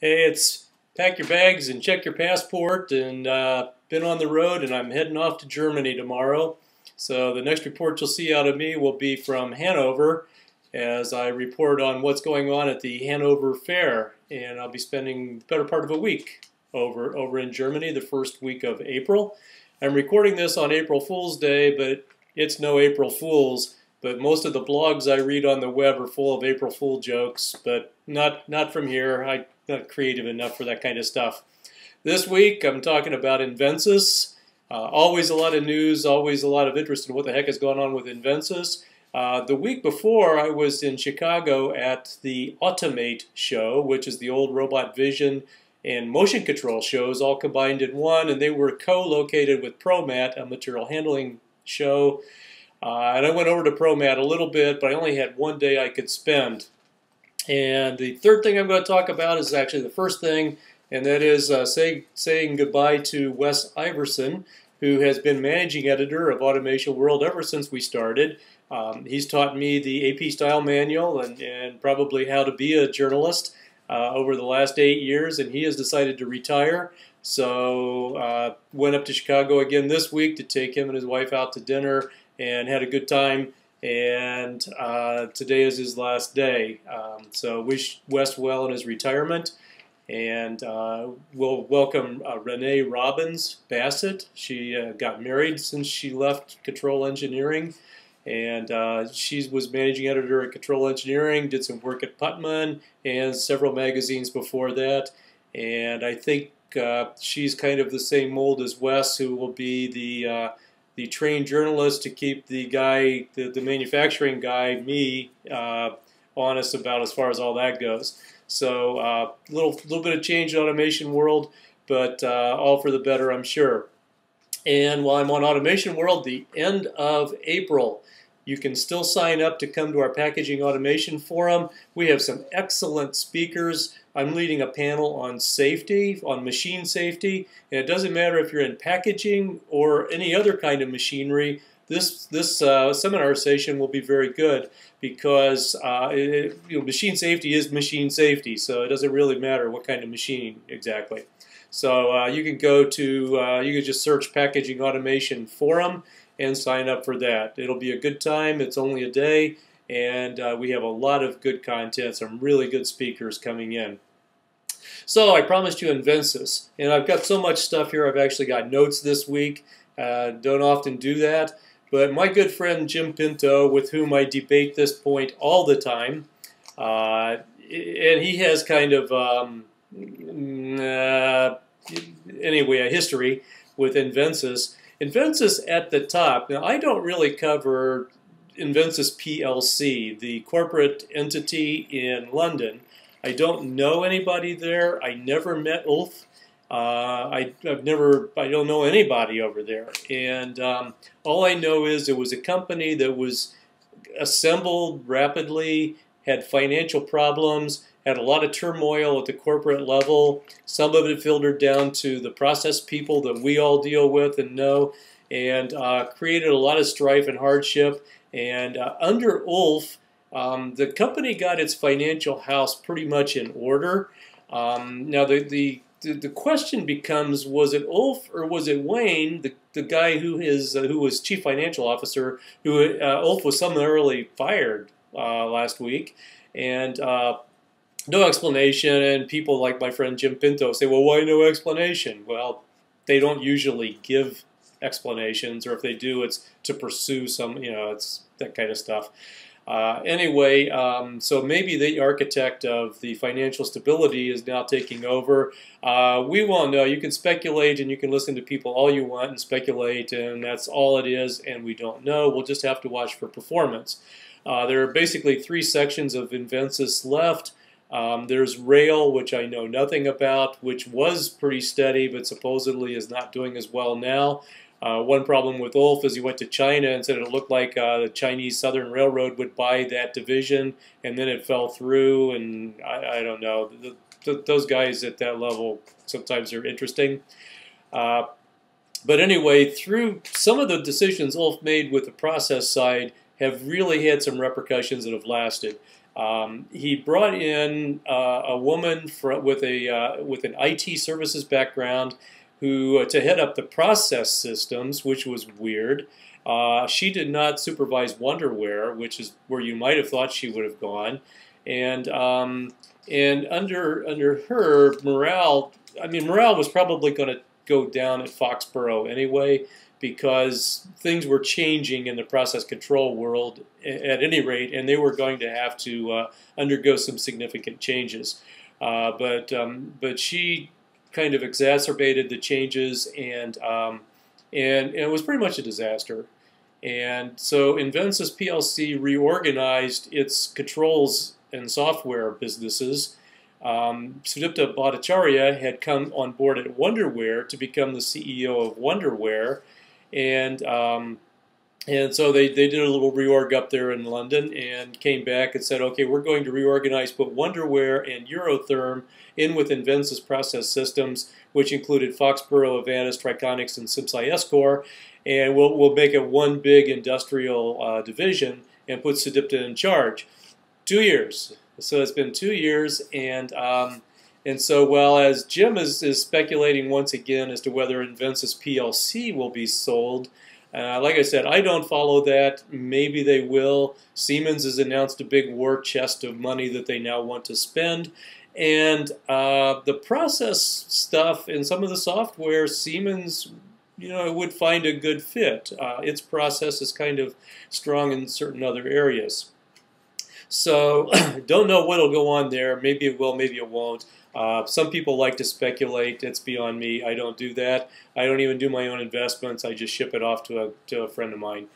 Hey, it's pack your bags and check your passport and been on the road and I'm heading off to Germany tomorrow. So the next report you'll see out of me will be from Hanover as I report on what's going on at the Hanover Fair. And I'll be spending the better part of a week over in Germany, the first week of April. I'm recording this on April Fool's Day, but it's no April Fool's. But most of the blogs I read on the web are full of April Fool jokes, but not from here. I'm not creative enough for that kind of stuff. This week I'm talking about Invensys. Always a lot of news, always a lot of interest in what the heck is going on with Invensys. The week before I was in Chicago at the Automate show, which is the old robot vision and motion control shows all combined in one, and they were co-located with ProMat, a material handling show. And I went over to ProMat a little bit, but I only had one day I could spend. And the third thing I'm going to talk about is actually the first thing, and that is saying goodbye to Wes Iversen, who has been managing editor of Automation World ever since we started. He's taught me the AP Style Manual and probably how to be a journalist over the last 8 years, and he has decided to retire. So went up to Chicago again this week to take him and his wife out to dinner and had a good time, and today is his last day. So wish Wes well in his retirement, and we'll welcome Renee Robbins Bassett. She got married since she left Control Engineering, and she was managing editor at Control Engineering, did some work at Putman and several magazines before that, and I think she's kind of the same mold as Wes, who will be the trained journalist to keep the guy, the manufacturing guy, me, honest about as far as all that goes. So little bit of change in Automation World, but all for the better, I'm sure. And while I'm on Automation World, the end of April, you can still sign up to come to our Packaging Automation Forum. We have some excellent speakers. I'm leading a panel on safety, on machine safety, and it doesn't matter if you're in packaging or any other kind of machinery. This seminar session will be very good because machine safety is machine safety, so it doesn't really matter what kind of machine exactly. So you can go to, you can just search Packaging Automation Forum and sign up for that. It'll be a good time. It's only a day, and we have a lot of good content, some really good speakers coming in. So I promised you Invensys, and I've got so much stuff here. I've actually got notes this week. Don't often do that, but my good friend Jim Pinto, with whom I debate this point all the time, and he has kind of anyway a history with Invensys. Invensys at the top. Now I don't really cover Invensys PLC, the corporate entity in London. I don't know anybody there. I never met Ulf. I don't know anybody over there. And all I know is it was a company that was assembled rapidly, had financial problems, had a lot of turmoil at the corporate level. Some of it filtered down to the process people that we all deal with and know, and created a lot of strife and hardship. And under Ulf, the company got its financial house pretty much in order. Now the question becomes: was it Ulf or was it Wayne, the guy who was chief financial officer? Who Ulf was summarily fired last week, and no explanation. And people like my friend Jim Pinto say, "Well, why no explanation?" Well, they don't usually give explanations, or if they do, it's to pursue some, it's that kind of stuff. Anyway, so maybe the architect of the financial stability is now taking over. We won't know. You can speculate and you can listen to people all you want and speculate, and that's all it is, and we don't know. We'll just have to watch for performance. There are basically 3 sections of Invensys left. There's Rail, which I know nothing about, which was pretty steady, but supposedly is not doing as well now. One problem with Ulf is he went to China and said it looked like the Chinese Southern Railroad would buy that division, and then it fell through, and I don't know. Those guys at that level sometimes are interesting. But anyway, through some of the decisions Ulf made with the process side have really had some repercussions that have lasted. He brought in a woman with an IT services background who to head up the process systems, which was weird. She did not supervise Wonderware, which is where you might have thought she would have gone, and under her morale, I mean morale was probably going to go down at Foxborough anyway, because things were changing in the process control world at any rate, and they were going to have to undergo some significant changes. But she kind of exacerbated the changes, and it was pretty much a disaster. And so Invensys PLC reorganized its controls and software businesses. Sudipta Bhattacharya had come on board at Wonderware to become the CEO of Wonderware, and so they did a little reorg up there in London and came back and said, okay, we're going to reorganize, put Wonderware and Eurotherm in with Invensys Process Systems, which included Foxborough, Avantis, Triconics, and Simsci Escor, and we'll make it one big industrial division and put Sudipta in charge. 2 years. So it's been 2 years, and so while as Jim is speculating once again as to whether Invensys PLC will be sold, like I said, I don't follow that. Maybe they will. Siemens has announced a big war chest of money that they now want to spend, and the process stuff and some of the software, Siemens, would find a good fit. Its process is kind of strong in certain other areas. So don't know what'll go on there. Maybe it will, maybe it won't. Some people like to speculate. It's beyond me. I don't do that. I don't even do my own investments. I just ship it off to a friend of mine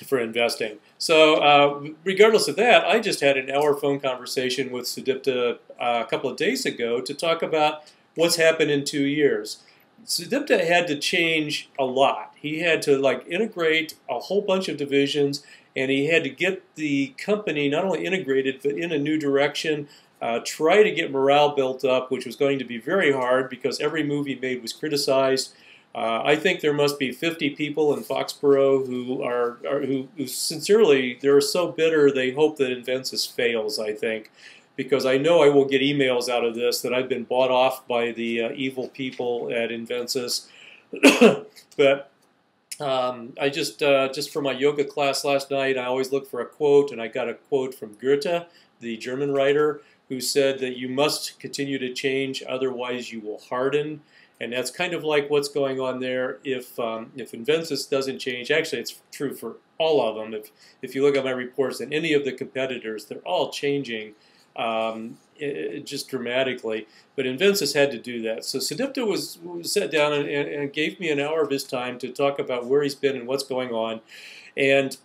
for investing. So regardless of that, I just had an hour phone conversation with Sudipta a couple of days ago to talk about what's happened in 2 years. Sudipta had to change a lot. He had to integrate a whole bunch of divisions, and he had to get the company not only integrated but in a new direction, try to get morale built up, which was going to be very hard because every move he made was criticized. I think there must be 50 people in Foxborough who sincerely, they're so bitter they hope that Invensys fails, I think. Because I know I will get emails out of this that I've been bought off by the evil people at Invensys. But I just for my yoga class last night, I always look for a quote, and I got a quote from Goethe, the German writer, who said that you must continue to change, otherwise you will harden. And that's kind of like what's going on there. If Invensys doesn't change, actually it's true for all of them. If you look at my reports and any of the competitors, they're all changing. Just dramatically, but Invensys had to do that. So Sudipta was sat down and gave me an hour of his time to talk about where he's been and what's going on, and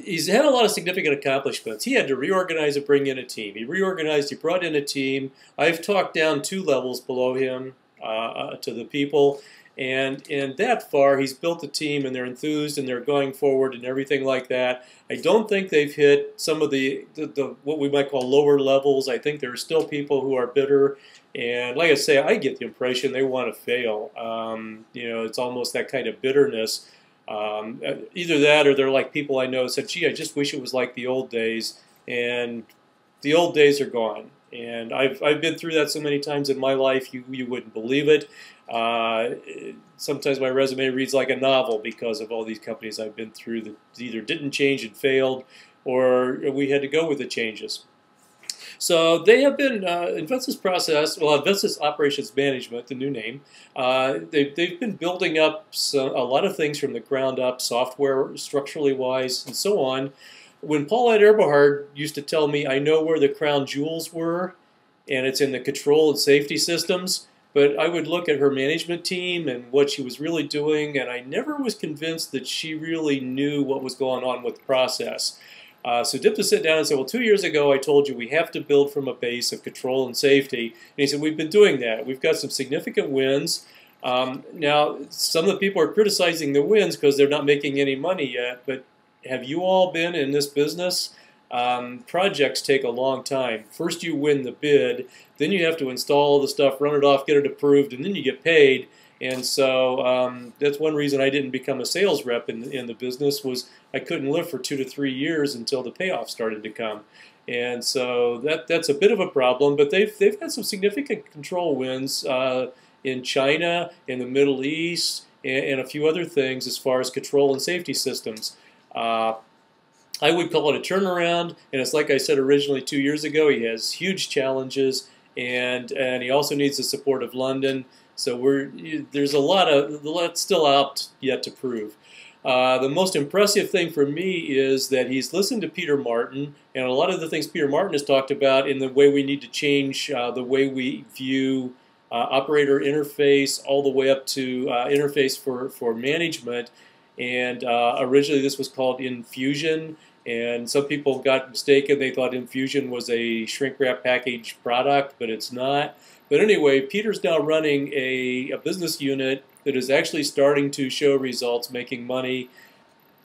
he's had a lot of significant accomplishments. He had to reorganize and bring in a team. He reorganized, he brought in a team. I've talked down 2 levels below him to the people, and that far he's built a team, and they're enthused and they're going forward and everything like that. I don't think they've hit some of the what we might call lower levels. I think there are still people who are bitter, and like I say, I get the impression they want to fail. It's almost that kind of bitterness. Either that, or they're like people I know who said, "Gee, I just wish it was like the old days," and the old days are gone. And I've been through that so many times in my life, you wouldn't believe it. Sometimes my resume reads like a novel because of all these companies I've been through that either didn't change and failed, or we had to go with the changes. So they have been Invensys Operations Management, the new name. They've been building up a lot of things from the ground up, software, structurally wise, and so on. When Paulette Eberhard used to tell me, I know where the crown jewels were, and it's in the control and safety systems, but I would look at her management team and what she was really doing, and I never was convinced that she really knew what was going on with the process. So Sudipta sat down and said, well, 2 years ago I told you we have to build from a base of control and safety. And he said, we've been doing that. We've got some significant wins. Now, some of the people are criticizing the wins because they're not making any money yet, but have you all been in this business? Projects take a long time. First you win the bid, then you have to install all the stuff, run it off, get it approved, and then you get paid. And so that's one reason I didn't become a sales rep in the business, was I couldn't live for 2 to 3 years until the payoff started to come. And so that's a bit of a problem, but they've had some significant control wins in China, in the Middle East, and a few other things as far as control and safety systems. I would call it a turnaround, and it's like I said originally 2 years ago, he has huge challenges, and he also needs the support of London. So there's a lot still out yet to prove. The most impressive thing for me is that he's listened to Peter Martin, and a lot of the things Peter Martin has talked about in the way we need to change the way we view operator interface, all the way up to interface for management. And originally this was called Infusion, and some people got mistaken. They thought Infusion was a shrink wrap package product, but it's not. But anyway, Peter's now running a business unit that is actually starting to show results, making money.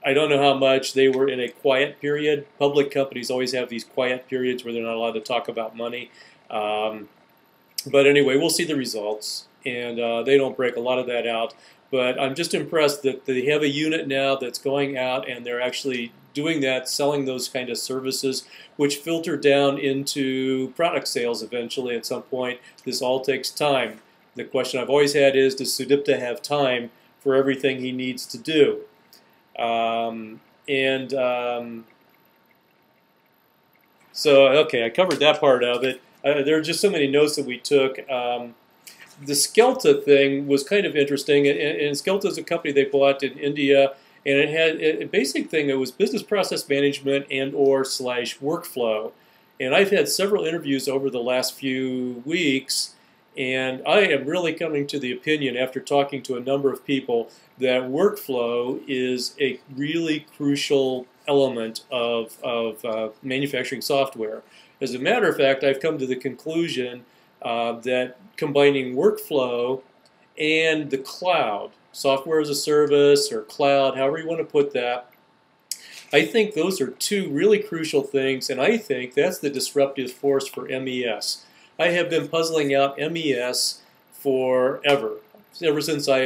I don't know how much. They were in a quiet period. Public companies always have these quiet periods where they're not allowed to talk about money. But anyway, we'll see the results, and they don't break a lot of that out. But I'm just impressed that they have a unit now that's going out, and they're actually doing that, selling those kind of services, which filter down into product sales eventually at some point. This all takes time. The question I've always had is, does Sudipta have time for everything he needs to do? So, okay, I covered that part of it. There are just so many notes that we took. The Skelta thing was kind of interesting, and Skelta is a company they bought in India, and it had a basic thing. It was business process management and/or / workflow. And I've had several interviews over the last few weeks, and I am really coming to the opinion, after talking to a number of people, that workflow is a really crucial element of manufacturing software. As a matter of fact, I've come to the conclusion that combining workflow and the cloud, software as a service or cloud, however you want to put that, I think those are two really crucial things, and I think that's the disruptive force for MES. I have been puzzling out MES forever, ever since I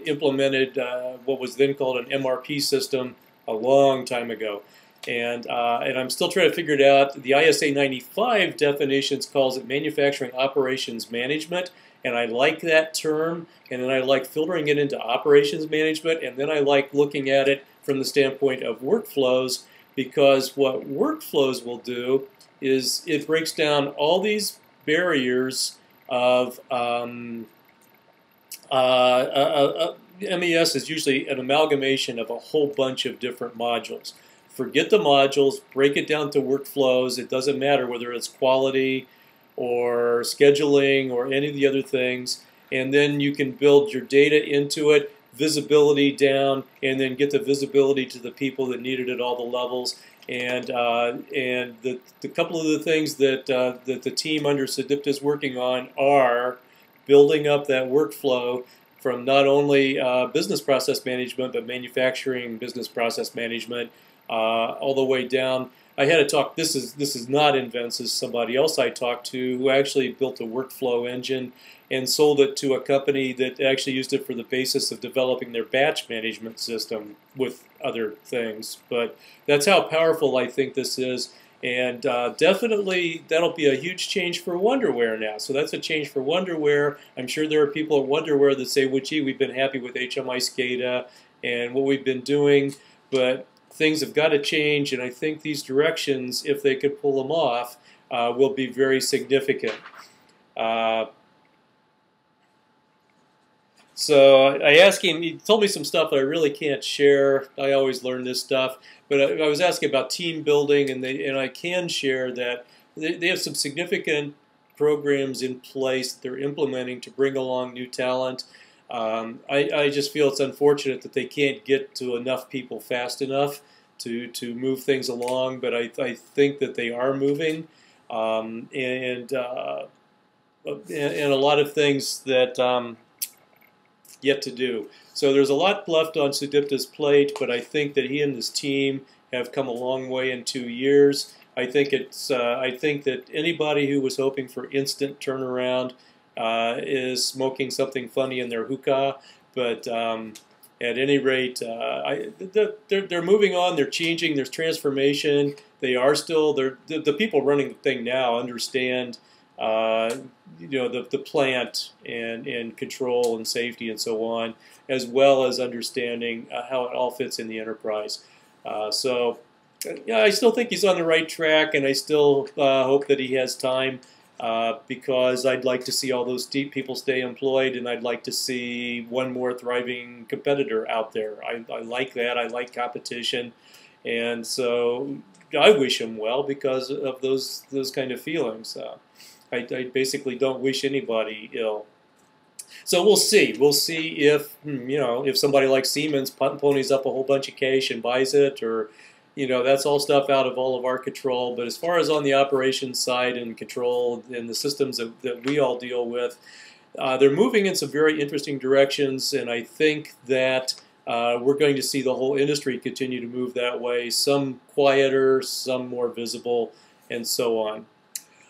implemented what was then called an MRP system a long time ago. And I'm still trying to figure it out. The ISA 95 definitions calls it manufacturing operations management, and I like that term, and then I like filtering it into operations management, and then I like looking at it from the standpoint of workflows, because what workflows will do is it breaks down all these barriers of MES is usually an amalgamation of a whole bunch of different modules. Forget the modules, break it down to workflows. It doesn't matter whether it's quality or scheduling or any of the other things. And then you can build your data into it, visibility down, and then get the visibility to the people that need it at all the levels. And the couple of the things that the team under Sudipta is working on are building up that workflow from not only business process management, but manufacturing business process management, all the way down. I had a talk. This is not Invensys. Somebody else I talked to who actually built a workflow engine and sold it to a company that actually used it for the basis of developing their batch management system with other things. But that's how powerful I think this is. And definitely that'll be a huge change for Wonderware now. So that's a change for Wonderware. I'm sure there are people at Wonderware that say, well, gee, we've been happy with HMI SCADA and what we've been doing, but things have got to change, and I think these directions, if they could pull them off, will be very significant. So I asked him, he told me some stuff that I really can't share. I always learn this stuff. But I was asking about team building, and I can share that they have some significant programs in place that they're implementing to bring along new talent. I just feel it's unfortunate that they can't get to enough people fast enough to move things along, but I think that they are moving, and a lot of things that yet to do. So there's a lot left on Sudipta's plate, but I think that he and his team have come a long way in 2 years. I think that anybody who was hoping for instant turnaround is smoking something funny in their hookah. But at any rate, they're moving on. They're changing. There's transformation. They are still the people running the thing now understand the plant and control and safety and so on, as well as understanding how it all fits in the enterprise. So yeah, I still think he's on the right track, and I still hope that he has time. Because I'd like to see all those deep people stay employed, and I'd like to see one more thriving competitor out there. I like that. I like competition, and so I wish him well because of those kind of feelings. I basically don't wish anybody ill. So we'll see. We'll see if if somebody like Siemens ponies up a whole bunch of cash and buys it, or that's all stuff out of all of our control. But as far as on the operations side and control and the systems that we all deal with, they're moving in some very interesting directions, and I think that we're going to see the whole industry continue to move that way, some quieter, some more visible, and so on.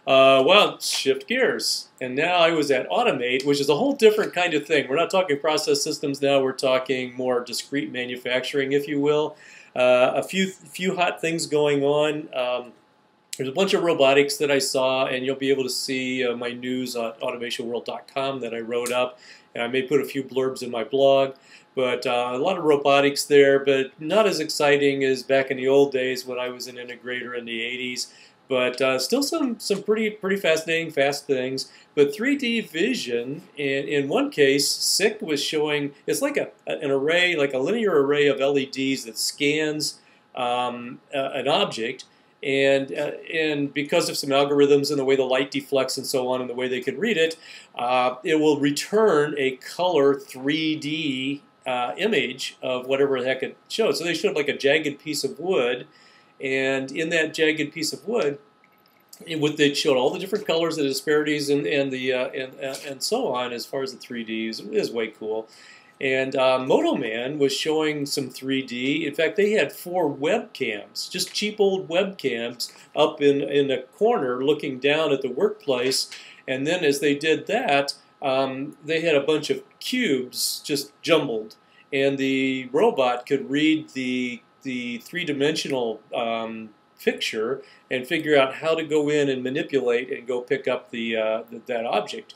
Well, shift gears. And now I was at Automate, which is a whole different kind of thing. We're not talking process systems now. We're talking more discrete manufacturing, if you will. A few hot things going on. There's a bunch of robotics that I saw, and you'll be able to see my news on automationworld.com that I wrote up. And I may put a few blurbs in my blog. But a lot of robotics there, but not as exciting as back in the old days when I was an integrator in the 80s. But still some pretty fascinating, fast things. But 3D vision, in one case, SICK was showing, it's like an array, like a linear array of LEDs that scans an object. And because of some algorithms and the way the light deflects and so on and the way they can read it, it will return a color 3D image of whatever the heck it showed. So they showed like a jagged piece of wood. And in that jagged piece of wood, they showed all the different colors, the disparities, and so on as far as the 3D is way cool. And MotoMan was showing some 3D. In fact, they had 4 webcams, just cheap old webcams, up in a corner looking down at the workplace. And then as they did that, they had a bunch of cubes just jumbled, and the robot could read the three-dimensional picture and figure out how to go in and manipulate and go pick up that object.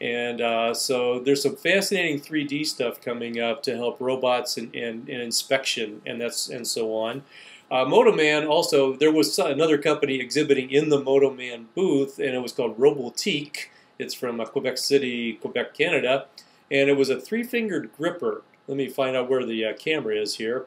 And so there's some fascinating 3D stuff coming up to help robots and inspection and so on. MotoMan also, there was another company exhibiting in the MotoMan booth, and it was called Robotique. It's from Quebec City, Quebec, Canada, and it was a 3-fingered gripper. Let me find out where the camera is here.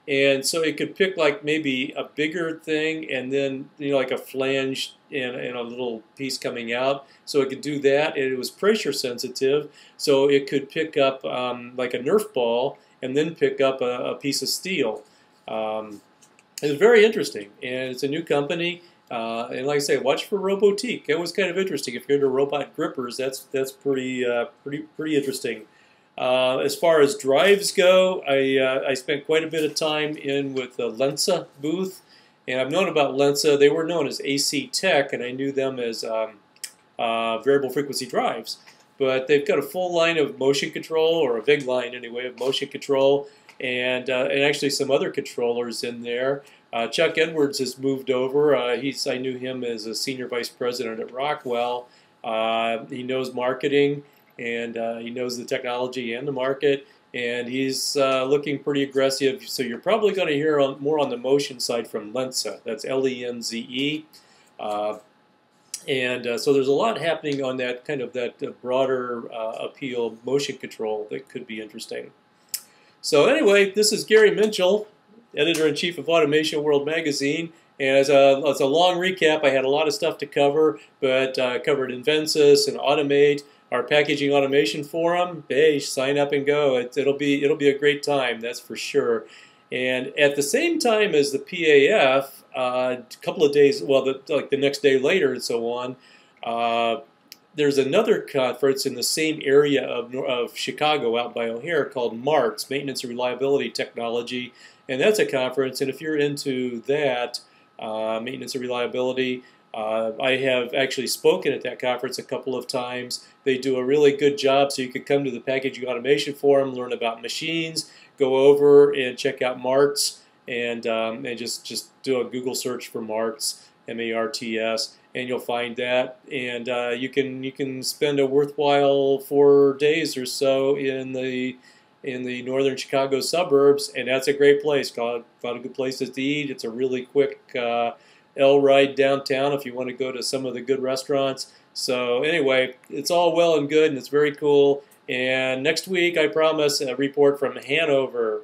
And so it could pick like maybe a bigger thing and then like a flange and a little piece coming out. So it could do that, and it was pressure sensitive. So it could pick up like a Nerf ball and then pick up a piece of steel. It was very interesting, and it's a new company. And like I say, watch for Robotique. It was kind of interesting. If you're into robot grippers, that's pretty interesting. As far as drives go, I spent quite a bit of time in with the Lensa booth, and I've known about Lensa. They were known as AC Tech, and I knew them as variable frequency drives. But they've got a full line of motion control, or a big line anyway, of motion control, and actually some other controllers in there. Chuck Edwards has moved over. I knew him as a senior vice president at Rockwell. He knows marketing. And he knows the technology and the market, and he's looking pretty aggressive. So you're probably going to hear more on the motion side from Lensa. That's L-E-N-Z-E. So there's a lot happening on that kind of that broader appeal motion control that could be interesting. So anyway, this is Gary Mintchell, editor-in-chief of Automation World magazine. And as a long recap, I had a lot of stuff to cover, but covered Invensys and Automate. Our packaging automation forum, hey, sign up and go. It'll be a great time, that's for sure. And at the same time as the PAF, a couple of days, well, like the next day later and so on, there's another conference in the same area of Chicago, out by O'Hare, called MARTS, Maintenance and Reliability Technology, and that's a conference. And if you're into that, maintenance and reliability, I have actually spoken at that conference a couple of times. They do a really good job, so you could come to the Packaging Automation Forum, learn about machines, go over and check out MARTS, and just do a Google search for MARTS, M-A-R-T-S, and you'll find that. And you can spend a worthwhile 4 days or so in the northern Chicago suburbs, and that's a great place. Got a good places to eat. It's a really quick L ride downtown if you want to go to some of the good restaurants. So anyway, it's all well and good, and it's very cool. And next week, I promise, a report from Hanover.